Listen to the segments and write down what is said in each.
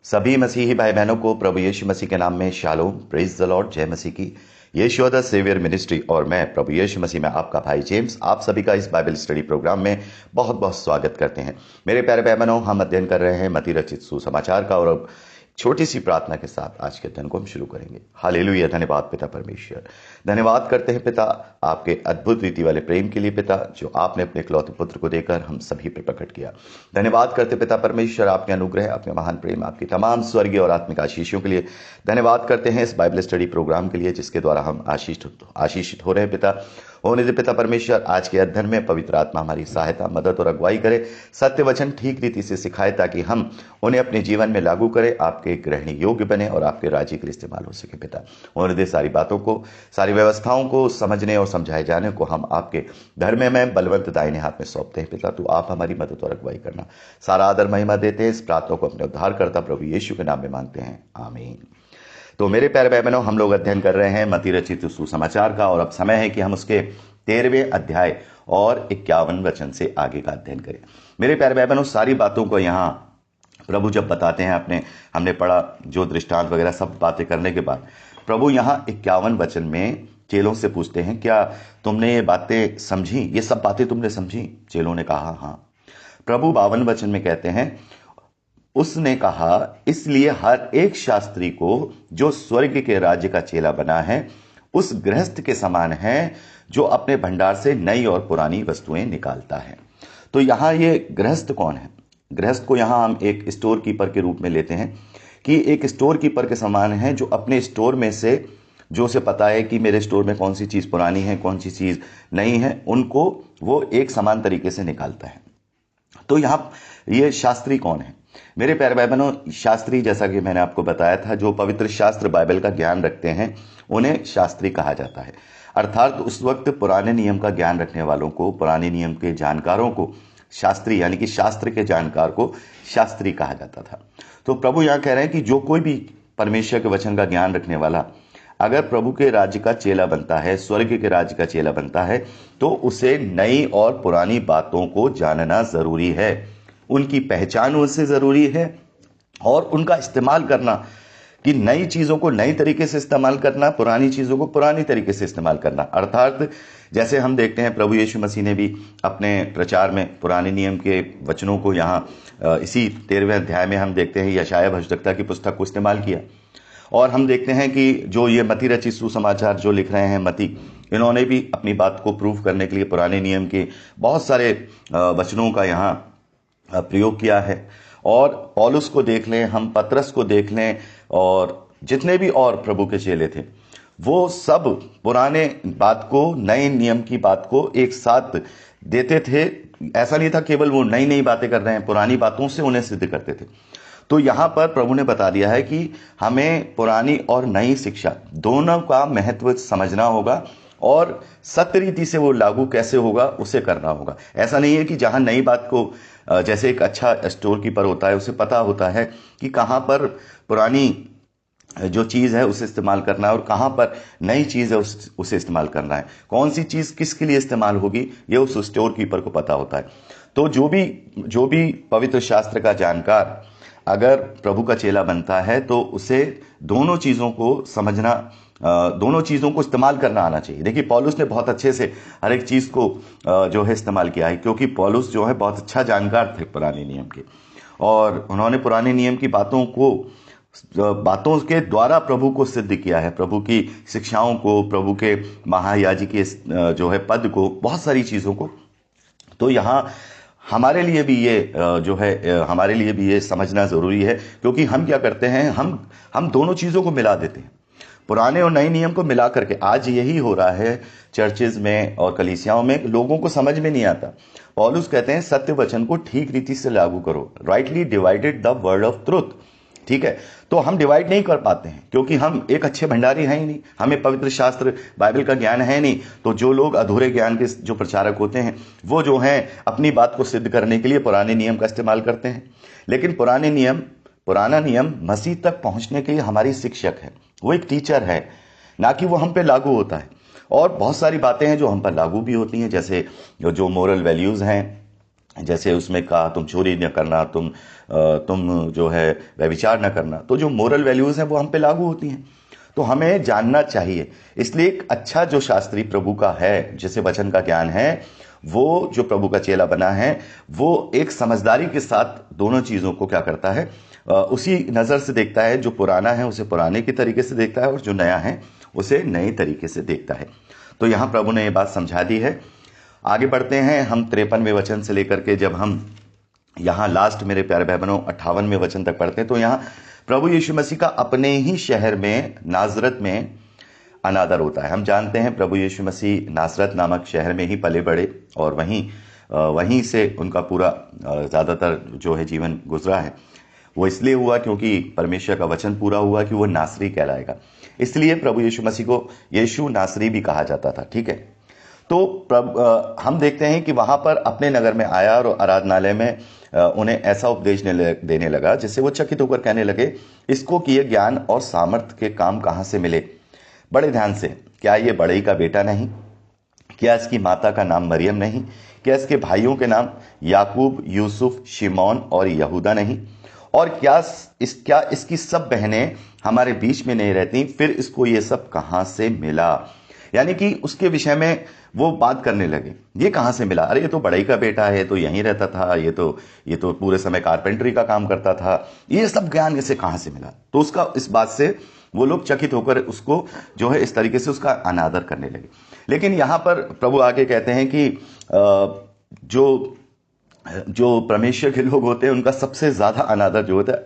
सभी मसीही भाई बहनों को प्रभु यीशु मसीह के नाम में शालोम, प्रेज द लॉर्ड, जय मसीह की। यीशु द सेवियर मिनिस्ट्री और मैं प्रभु यीशु मसीह में आपका भाई जेम्स आप सभी का इस बाइबल स्टडी प्रोग्राम में बहुत बहुत स्वागत करते हैं। मेरे प्यारे भाई बहनों, हम अध्ययन कर रहे हैं मत्ती रचित सुसमाचार का और अब छोटी सी प्रार्थना के साथ आज के अध्ययन को हम शुरू करेंगे। हालेलुया, धन्यवाद पिता परमेश्वर, धन्यवाद करते हैं पिता आपके अद्भुत रीति वाले प्रेम के लिए पिता, जो आपने अपने इकलौते पुत्र को देकर हम सभी पर प्रकट किया। धन्यवाद करते पिता परमेश्वर आपके अनुग्रह, आपके महान प्रेम, आपकी तमाम स्वर्गीय और आत्मिक आशीषों के लिए। धन्यवाद करते हैं इस बाइबल स्टडी प्रोग्राम के लिए जिसके द्वारा हम आशीषित हो रहे हैं पिता। होने दे पिता परमेश्वर, आज के अध्ययन में पवित्र आत्मा हमारी सहायता, मदद और अगुवाई करे, सत्य वचन ठीक रीति से सिखाए ताकि हम उन्हें अपने जीवन में लागू करें, आपके ग्रहणी योग्य बने और आपके राज्य के लिए इस्तेमाल हो सके पिता। होने दे सारी बातों को, सारी व्यवस्थाओं को समझने और समझाए जाने को हम आपके धर्म में बलवंत दाहिने हाथ में सौंपते हैं पिता। तो आप हमारी मदद और अगुवाई करना, सारा आदर महिमा देते हैं। इस प्रार्थना को अपने उद्धारकर्ता प्रभु यीशु के नाम में मांगते हैं, आमीन। तो मेरे प्यारे भाई बहनों, हम लोग अध्ययन कर रहे हैं मत्ती रचित सुसमाचार का और अब समय है कि हम उसके 13वें अध्याय और 51 वचन से आगे का अध्ययन करें। मेरे प्यारे भाई बहनों, सारी बातों को यहाँ प्रभु जब बताते हैं, हमने पढ़ा जो दृष्टांत वगैरह सब बातें करने के बाद प्रभु यहाँ 51 वचन में चेलों से पूछते हैं, क्या तुमने ये बातें समझी? ये सब बातें तुमने समझी? चेलों ने कहा हाँ। प्रभु 52 वचन में कहते हैं, उसने कहा, इसलिए हर एक शास्त्री को जो स्वर्ग के राज्य का चेला बना है उस गृहस्थ के समान है जो अपने भंडार से नई और पुरानी वस्तुएं निकालता है। तो यहाँ ये गृहस्थ कौन है? गृहस्थ को यहाँ हम एक स्टोर कीपर के रूप में लेते हैं कि एक स्टोर कीपर के समान है जो अपने स्टोर में से, जो उसे पता है कि मेरे स्टोर में कौन सी चीज पुरानी है, कौन सी चीज नई है, उनको वो एक समान तरीके से निकालता है। तो यहाँ ये शास्त्री कौन है? मेरे प्यारे भाई बहनों, शास्त्री जैसा कि मैंने आपको बताया था, जो पवित्र शास्त्र बाइबल का ज्ञान रखते हैं उन्हें शास्त्री कहा जाता है। अर्थात उस वक्त पुराने नियम का ज्ञान रखने वालों को, पुराने नियम के जानकारों को शास्त्री, यानी कि शास्त्र के जानकार को शास्त्री कहा जाता था। तो प्रभु यहाँ कह रहे हैं कि जो कोई भी परमेश्वर के वचन का ज्ञान रखने वाला अगर प्रभु के राज्य का चेला बनता है, स्वर्ग के राज्य का चेला बनता है, तो उसे नई और पुरानी बातों को जानना जरूरी है, उनकी पहचान उससे जरूरी है और उनका इस्तेमाल करना, कि नई चीजों को नई तरीके से इस्तेमाल करना, पुरानी चीजों को पुरानी तरीके से इस्तेमाल करना। अर्थात जैसे हम देखते हैं प्रभु यीशु मसीह ने भी अपने प्रचार में पुराने नियम के वचनों को यहाँ इसी 13वें अध्याय में हम देखते हैं यशायाह भविष्यद्वक्ता की पुस्तक को इस्तेमाल किया। और हम देखते हैं कि जो ये मत्ती रचित सुसमाचार जो लिख रहे हैं मत्ती, इन्होंने भी अपनी बात को प्रूव करने के लिए पुराने नियम के बहुत सारे वचनों का यहाँ प्रयोग किया है। और पौलुस को देख लें, हम पतरस को देख लें, और जितने भी और प्रभु के चेले थे वो सब पुराने बात को, नए नियम की बात को एक साथ देते थे। ऐसा नहीं था केवल वो नई नई बातें कर रहे हैं, पुरानी बातों से उन्हें सिद्ध करते थे। तो यहां पर प्रभु ने बता दिया है कि हमें पुरानी और नई शिक्षा दोनों का महत्व समझना होगा और सत्य रीति से वो लागू कैसे होगा उसे करना होगा। ऐसा नहीं है कि जहां नई बात को, जैसे एक अच्छा स्टोर कीपर होता है उसे पता होता है कि कहां पर पुरानी जो चीज है उसे इस्तेमाल करना है और कहां पर नई चीज है उसे इस्तेमाल करना है, कौन सी चीज किसके लिए इस्तेमाल होगी ये उस स्टोर कीपर को पता होता है। तो जो भी पवित्र शास्त्र का जानकार अगर प्रभु का चेला बनता है तो उसे दोनों चीजों को समझना, दोनों चीजों को इस्तेमाल करना आना चाहिए। देखिए पौलुस ने बहुत अच्छे से हर एक चीज को जो है इस्तेमाल किया है, क्योंकि पौलुस जो है बहुत अच्छा जानकार थे पुराने नियम के, और उन्होंने पुराने नियम की बातों के द्वारा प्रभु को सिद्ध किया है, प्रभु की शिक्षाओं को, प्रभु के महायाजी के जो है पद को, बहुत सारी चीजों को। तो यहाँ हमारे लिए भी ये समझना जरूरी है, क्योंकि हम क्या करते हैं, हम दोनों चीजों को मिला देते हैं, पुराने और नए नियम को मिला करके। आज यही हो रहा है चर्चेज में और कलीसियाओं में, लोगों को समझ में नहीं आता। पौलुस कहते हैं सत्य वचन को ठीक रीति से लागू करो, rightly divided the word of truth. ठीक है, तो हम डिवाइड नहीं कर पाते हैं क्योंकि हम एक अच्छे भंडारी हैं ही नहीं, हमें पवित्र शास्त्र बाइबल का ज्ञान है नहीं। तो जो लोग अधूरे ज्ञान के जो प्रचारक होते हैं वो जो हैं अपनी बात को सिद्ध करने के लिए पुराने नियम का इस्तेमाल करते हैं। लेकिन पुराना नियम मसीह तक पहुंचने के लिए हमारी शिक्षक है, वो एक टीचर है, ना कि वो हम पे लागू होता है। और बहुत सारी बातें हैं जो हम पर लागू भी होती हैं, जैसे जो मोरल वैल्यूज हैं, जैसे उसमें कहा तुम चोरी न करना, तुम जो है व्यभिचार न करना, तो जो मोरल वैल्यूज हैं वो हम पे लागू होती हैं। तो हमें जानना चाहिए। इसलिए एक अच्छा जो शास्त्री प्रभु का है, जिसे वचन का ज्ञान है, वो जो प्रभु का चेला बना है, वो एक समझदारी के साथ दोनों चीजों को क्या करता है, उसी नजर से देखता है। जो पुराना है उसे पुराने की तरीके से देखता है, और जो नया है उसे नए तरीके से देखता है। तो यहां प्रभु ने ये बात समझा दी है। आगे बढ़ते हैं हम 53वें वचन से लेकर के, जब हम यहां लास्ट मेरे प्यारे भाई बहनों 58वें वचन तक पढ़ते हैं, तो यहां प्रभु यीशु मसीह का अपने ही शहर में नाजरत में अनादर होता है। हम जानते हैं प्रभु यीशु मसीह नासरत नामक शहर में ही पले बड़े, और वहीं से उनका पूरा ज्यादातर जो है जीवन गुजरा है। वो इसलिए हुआ क्योंकि परमेश्वर का वचन पूरा हुआ कि वो नासरी कहलाएगा। इसलिए प्रभु यीशु मसीह को यीशु नासरी भी कहा जाता था। ठीक है, तो हम देखते हैं कि वहां पर अपने नगर में आया और आराधनालय में उन्हें ऐसा उपदेश देने लगा जिससे वो चकित होकर कहने लगे, इसको किए ज्ञान और सामर्थ्य के काम कहां से मिले? बड़े ध्यान से, क्या ये बड़ई का बेटा नहीं? क्या इसकी माता का नाम मरियम नहीं? क्या इसके भाइयों के नाम याकूब, यूसुफ, शिमौन और यहूदा नहीं? और क्या इसकी सब बहनें हमारे बीच में नहीं रहती? फिर इसको ये सब कहां से मिला? यानी कि उसके विषय में वो बात करने लगे, ये कहां से मिला? अरे ये तो बड़ई का बेटा है, तो यहीं रहता था, ये तो पूरे समय कारपेंटरी का काम करता था, ये सब ज्ञान इसे कहां से मिला? तो उसका इस बात से वो लोग चकित होकर उसको जो है इस तरीके से उसका अनादर करने लगे। लेकिन यहां पर प्रभु आगे कहते हैं कि जो परमेश्वर के लोग होते हैं उनका सबसे ज्यादा अनादर जो होता है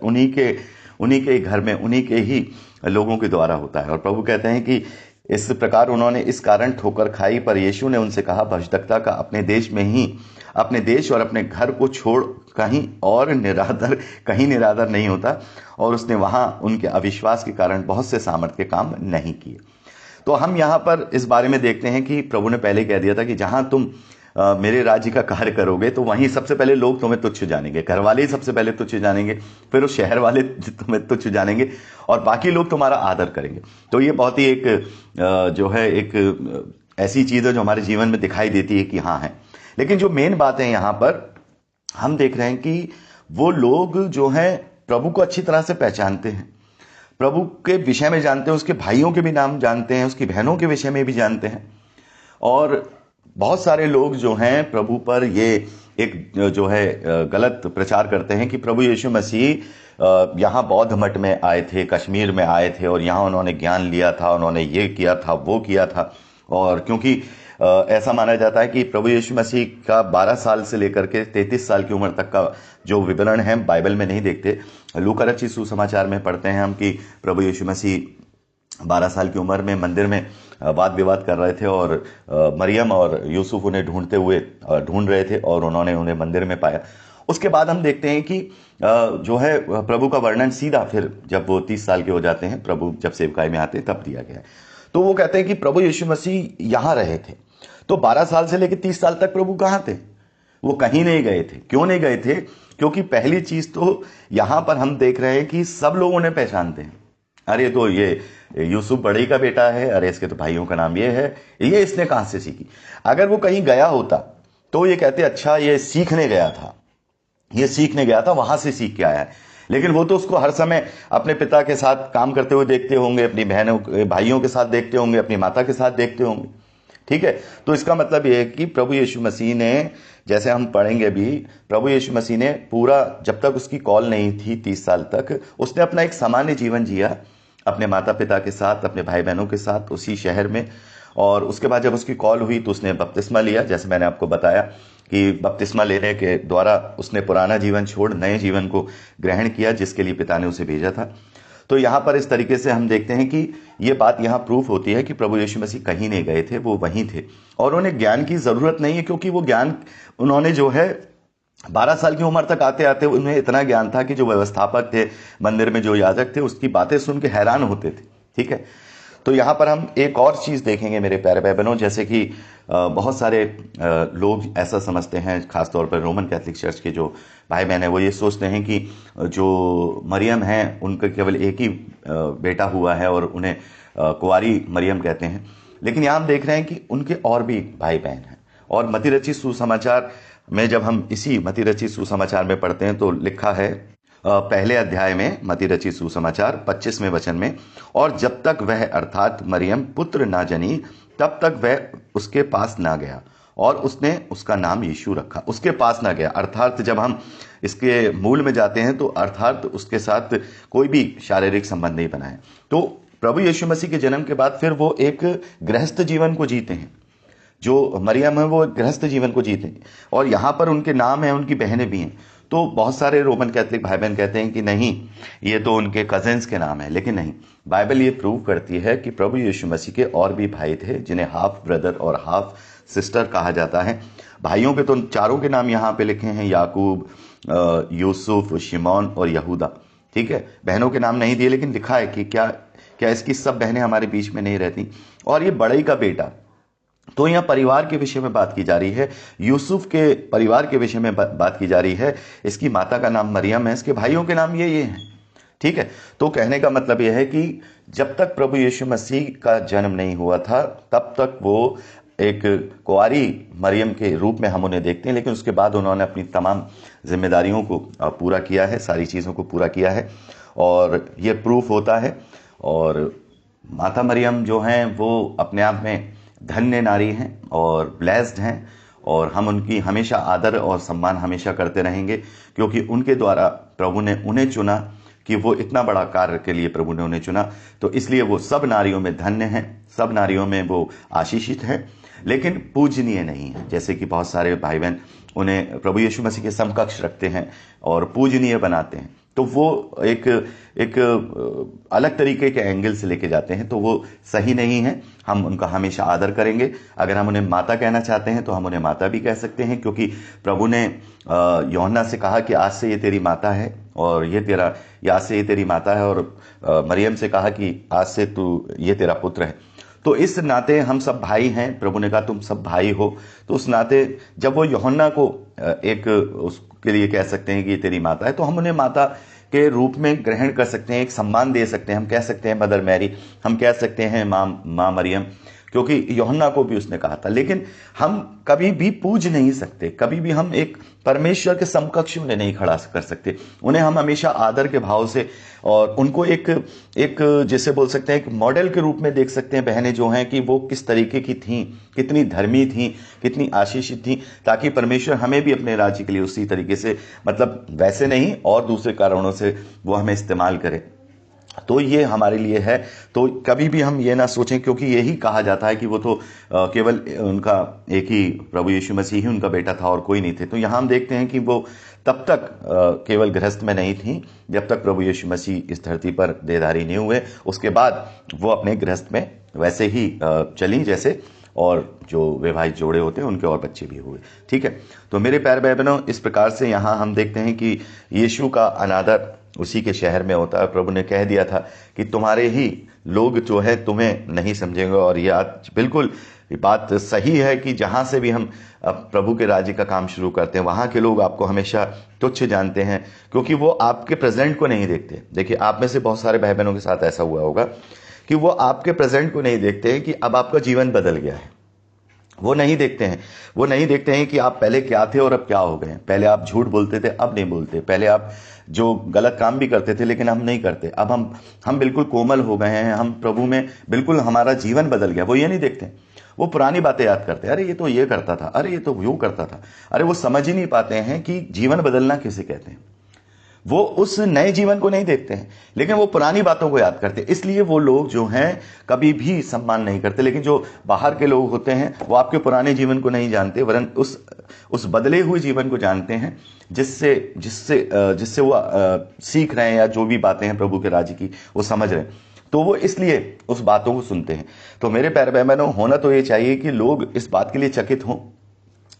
उन्हीं के घर में, उन्हीं के ही लोगों के द्वारा होता है। और प्रभु कहते हैं कि इस प्रकार उन्होंने इस कारण ठोकर खाई, पर यीशु ने उनसे कहा, भविष्यद्वक्ता का अपने देश और अपने घर को छोड़ कहीं निरादर नहीं होता। और उसने वहां उनके अविश्वास के कारण बहुत से सामर्थ के काम नहीं किए। तो हम यहां पर इस बारे में देखते हैं कि प्रभु ने पहले कह दिया था कि जहां तुम मेरे राज्य का कार्य करोगे तो वहीं सबसे पहले लोग तुम्हें तुच्छ जानेंगे, घर वाले ही सबसे पहले तुच्छ जानेंगे, फिर उस शहर वाले तुम्हें तुच्छ जानेंगे, और बाकी लोग तुम्हारा आदर करेंगे। तो ये बहुत ही एक ऐसी चीज है जो हमारे जीवन में दिखाई देती है कि हाँ है। लेकिन जो मेन बात है यहां पर हम देख रहे हैं कि वो लोग जो हैं प्रभु को अच्छी तरह से पहचानते हैं, प्रभु के विषय में जानते हैं, उसके भाइयों के भी नाम जानते हैं, उसकी बहनों के विषय में भी जानते हैं। और बहुत सारे लोग जो हैं प्रभु पर ये एक जो है गलत प्रचार करते हैं कि प्रभु यीशु मसीह यहाँ बौद्ध मठ में आए थे, कश्मीर में आए थे, और यहाँ उन्होंने ज्ञान लिया था, उन्होंने ये किया था, वो किया था। और क्योंकि ऐसा माना जाता है कि प्रभु यीशु मसीह का 12 साल से लेकर के 33 साल की उम्र तक का जो विवरण है बाइबल में नहीं देखते। लूका रचित सुसमाचार में पढ़ते हैं हम कि प्रभु यीशु मसीह 12 साल की उम्र में मंदिर में वाद विवाद कर रहे थे, और मरियम और यूसुफ उन्हें ढूंढ रहे थे, और उन्होंने उन्हें मंदिर में पाया। उसके बाद हम देखते हैं कि जो है प्रभु का वर्णन सीधा फिर जब वो 30 साल के हो जाते हैं, प्रभु जब सेवकाई में आते हैं तब दिया गया है। तो वो कहते हैं कि प्रभु यीशु मसीह यहां रहे थे। तो 12 साल से लेकर 30 साल तक प्रभु कहां थे? वो कहीं नहीं गए थे। क्यों नहीं गए थे? क्योंकि पहली चीज तो यहां पर हम देख रहे हैं कि सब लोग उन्हें पहचानते हैं। अरे तो ये यूसुफ बड़ई का बेटा है, अरे इसके तो भाइयों का नाम ये है, ये इसने कहां से सीखी? अगर वो कहीं गया होता तो ये कहते अच्छा ये सीखने गया था, वहां से सीख के आया है। लेकिन वो तो उसको हर समय अपने पिता के साथ काम करते हुए देखते होंगे, अपनी बहनों भाइयों के साथ देखते होंगे, अपनी माता के साथ देखते होंगे। ठीक है, तो इसका मतलब यह है कि प्रभु यीशु मसीह ने, जैसे हम पढ़ेंगे भी, प्रभु यीशु मसीह ने पूरा, जब तक उसकी कॉल नहीं थी 30 साल तक, उसने अपना एक सामान्य जीवन जिया अपने माता पिता के साथ, अपने भाई बहनों के साथ उसी शहर में। और उसके बाद जब उसकी कॉल हुई तो उसने बपतिस्मा लिया, जैसे मैंने आपको बताया कि बपतिस्मा लेने के द्वारा उसने पुराना जीवन छोड़ नए जीवन को ग्रहण किया जिसके लिए पिता ने उसे भेजा था। तो यहां पर इस तरीके से हम देखते हैं कि ये बात यहां प्रूफ होती है कि प्रभु यीशु मसीह कहीं नहीं गए थे, वो वहीं थे। और उन्हें ज्ञान की जरूरत नहीं है, क्योंकि वो ज्ञान उन्होंने जो है 12 साल की उम्र तक आते आते उन्हें इतना ज्ञान था कि जो व्यवस्थापक थे मंदिर में, जो याजक थे, उसकी बातें सुन के हैरान होते थे। ठीक है, तो यहां पर हम एक और चीज देखेंगे मेरे प्यारे भाई बहनों, जैसे कि बहुत सारे लोग ऐसा समझते हैं, खासतौर पर रोमन कैथोलिक चर्च के जो भाई बहन है, वो ये सोचते हैं कि जो मरियम है उनका केवल एक ही बेटा हुआ है और उन्हें कुंवारी मरियम कहते हैं। लेकिन यहां हम देख रहे हैं कि उनके और भी भाई बहन हैं। और मत्ती रचित सुसमाचार में जब हम इसी मती रचित सुसमाचार में पढ़ते हैं तो लिखा है पहले अध्याय में मती रचित सुसमाचार 25वें वचन में, और जब तक वह अर्थात मरियम पुत्र ना जनी तब तक वह उसके पास ना गया और उसने उसका नाम यीशु रखा। उसके पास ना गया अर्थात जब हम इसके मूल में जाते हैं तो अर्थात उसके साथ कोई भी शारीरिक संबंध नहीं बनाए। तो प्रभु यीशु मसीह के जन्म के बाद फिर वो एक गृहस्थ जीवन को जीते हैं। जो मरियम है वो एक गृहस्थ जीवन को जीते हैं और यहाँ पर उनके नाम है, उनकी बहनें भी हैं। तो बहुत सारे रोमन कैथलिक भाई बहन कहते हैं कि नहीं, ये तो उनके कजिन्स के नाम है, लेकिन नहीं, बाइबल ये प्रूव करती है कि प्रभु यीशु मसीह के और भी भाई थे जिन्हें हाफ ब्रदर और हाफ सिस्टर कहा जाता है। भाइयों के तो चारों के नाम यहाँ पे लिखे हैं, याकूब, यूसुफ, शिमोन और यहूदा। ठीक है, बहनों के नाम नहीं दिए, लेकिन लिखा है कि क्या इसकी सब बहनें हमारे बीच में नहीं रहती। और ये बड़ई का बेटा, तो यहाँ परिवार के विषय में बात की जा रही है, यूसुफ के परिवार के विषय में बात की जा रही है। इसकी माता का नाम मरियम है, इसके भाइयों के नाम ये हैं। ठीक है, तो कहने का मतलब यह है कि जब तक प्रभु यीशु मसीह का जन्म नहीं हुआ था तब तक वो एक कुंवारी मरियम के रूप में हम उन्हें देखते हैं, लेकिन उसके बाद उन्होंने अपनी तमाम जिम्मेदारियों को पूरा किया है, सारी चीज़ों को पूरा किया है और ये प्रूफ होता है। और माता मरियम जो हैं वो अपने आप में धन्य नारी हैं और ब्लेस्ड हैं, और हम उनकी हमेशा आदर और सम्मान हमेशा करते रहेंगे, क्योंकि उनके द्वारा प्रभु ने उन्हें चुना कि वो इतना बड़ा कार्य के लिए प्रभु ने उन्हें चुना। तो इसलिए वो सब नारियों में धन्य हैं, सब नारियों में वो आशीषित हैं, लेकिन पूजनीय नहीं है। जैसे कि बहुत सारे भाई बहन उन्हें प्रभु यीशु मसीह के समकक्ष रखते हैं और पूजनीय बनाते हैं, तो वो एक अलग तरीके के एंगल से लेके जाते हैं, तो वो सही नहीं है। हम उनका हमेशा आदर करेंगे। अगर हम उन्हें माता कहना चाहते हैं तो हम उन्हें माता भी कह सकते हैं, क्योंकि प्रभु ने यूहन्ना से कहा कि आज से ये तेरी माता है और आज से ये तेरी माता है, और मरियम से कहा कि आज से ये तेरा पुत्र है। तो इस नाते हम सब भाई हैं। प्रभु ने कहा तुम सब भाई हो, तो उस नाते जब वो यूहन्ना को एक उसके लिए कह सकते हैं कि ये तेरी माता है, तो हम उन्हें माता के रूप में ग्रहण कर सकते हैं, एक सम्मान दे सकते हैं। हम कह सकते हैं मदर मैरी, हम कह सकते हैं माँ मरियम, क्योंकि यूहन्ना को भी उसने कहा था। लेकिन हम कभी भी पूज नहीं सकते, कभी भी हम एक परमेश्वर के समकक्ष उन्हें नहीं खड़ा कर सकते। उन्हें हम हमेशा आदर के भाव से और उनको एक जैसे बोल सकते हैं एक मॉडल के रूप में देख सकते हैं। बहनें जो हैं कि वो किस तरीके की थीं, कितनी धर्मी थीं, कितनी आशीषित थीं, ताकि परमेश्वर हमें भी अपने राज्य के लिए उसी तरीके से, मतलब वैसे नहीं और दूसरे कारणों से वो हमें इस्तेमाल करे। तो ये हमारे लिए है। तो कभी भी हम ये ना सोचें, क्योंकि यही कहा जाता है कि वो तो केवल उनका एक ही प्रभु यीशु मसीह ही उनका बेटा था और कोई नहीं थे। तो यहाँ हम देखते हैं कि वो तब तक केवल गृहस्थ में नहीं थी जब तक प्रभु यीशु मसीह इस धरती पर देहधारी नहीं हुए। उसके बाद वो अपने गृहस्थ में वैसे ही चली जैसे और जो वैवाहिक जोड़े होते हैं उनके और बच्चे भी हुए। ठीक है, तो मेरे प्यारे भाई बहनों, इस प्रकार से यहाँ हम देखते हैं कि यीशु का अनादर उसी के शहर में होता है। प्रभु ने कह दिया था कि तुम्हारे ही लोग जो है तुम्हें नहीं समझेंगे, और ये आज बिल्कुल बात सही है कि जहाँ से भी हम प्रभु के राज्य का काम शुरू करते हैं वहाँ के लोग आपको हमेशा तुच्छ जानते हैं, क्योंकि वो आपके प्रेजेंट को नहीं देखते। देखिए, आप में से बहुत सारे भाई बहनों के साथ ऐसा हुआ होगा कि वो आपके प्रेजेंट को नहीं देखते हैं कि अब आपका जीवन बदल गया है। वो नहीं देखते हैं कि आप पहले क्या थे और अब क्या हो गए। पहले आप झूठ बोलते थे, अब नहीं बोलते। पहले आप जो गलत काम भी करते थे लेकिन हम नहीं करते। अब हम बिल्कुल कोमल हो गए हैं, हम प्रभु में बिल्कुल हमारा जीवन बदल गया। वो ये नहीं देखते, वो पुरानी बातें याद करते हैं। अरे ये तो ये करता था, अरे ये तो यूं करता था। अरे वो समझ ही नहीं पाते हैं कि जीवन बदलना किसे कहते हैं। वो उस नए जीवन को नहीं देखते हैं, लेकिन वो पुरानी बातों को याद करते हैं। इसलिए वो लोग जो हैं कभी भी सम्मान नहीं करते। लेकिन जो बाहर के लोग होते हैं वो आपके पुराने जीवन को नहीं जानते, वरन उस बदले हुए जीवन को जानते हैं जिससे वो सीख रहे हैं, या जो भी बातें हैं प्रभु के राज्य की वो समझ रहे हैं। तो वो इसलिए उस बातों को सुनते हैं। तो मेरे प्यारे भाई बहनों, होना तो ये चाहिए कि लोग इस बात के लिए चकित हों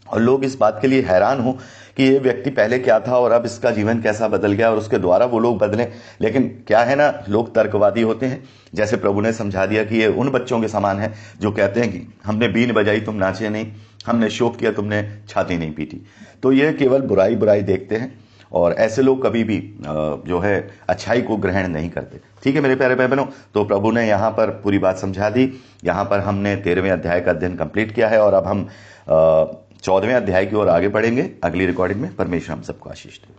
और लोग इस बात के लिए हैरान हो कि ये व्यक्ति पहले क्या था और अब इसका जीवन कैसा बदल गया, और उसके द्वारा वो लोग बदलें। लेकिन क्या है ना, लोग तर्कवादी होते हैं। जैसे प्रभु ने समझा दिया कि ये उन बच्चों के समान है जो कहते हैं कि हमने बीन बजाई तुम नाचे नहीं, हमने शोक किया तुमने छाती नहीं पीटी। तो ये केवल बुराई देखते हैं, और ऐसे लोग कभी भी जो है अच्छाई को ग्रहण नहीं करते। ठीक है मेरे प्यारे भाई बहनों, तो प्रभु ने यहाँ पर पूरी बात समझा दी। यहाँ पर हमने 13वें अध्याय का अध्ययन कंप्लीट किया है, और अब हम 14वें अध्याय की ओर आगे बढ़ेंगे अगली रिकॉर्डिंग में। परमेश्वर हम सबको आशीष दे।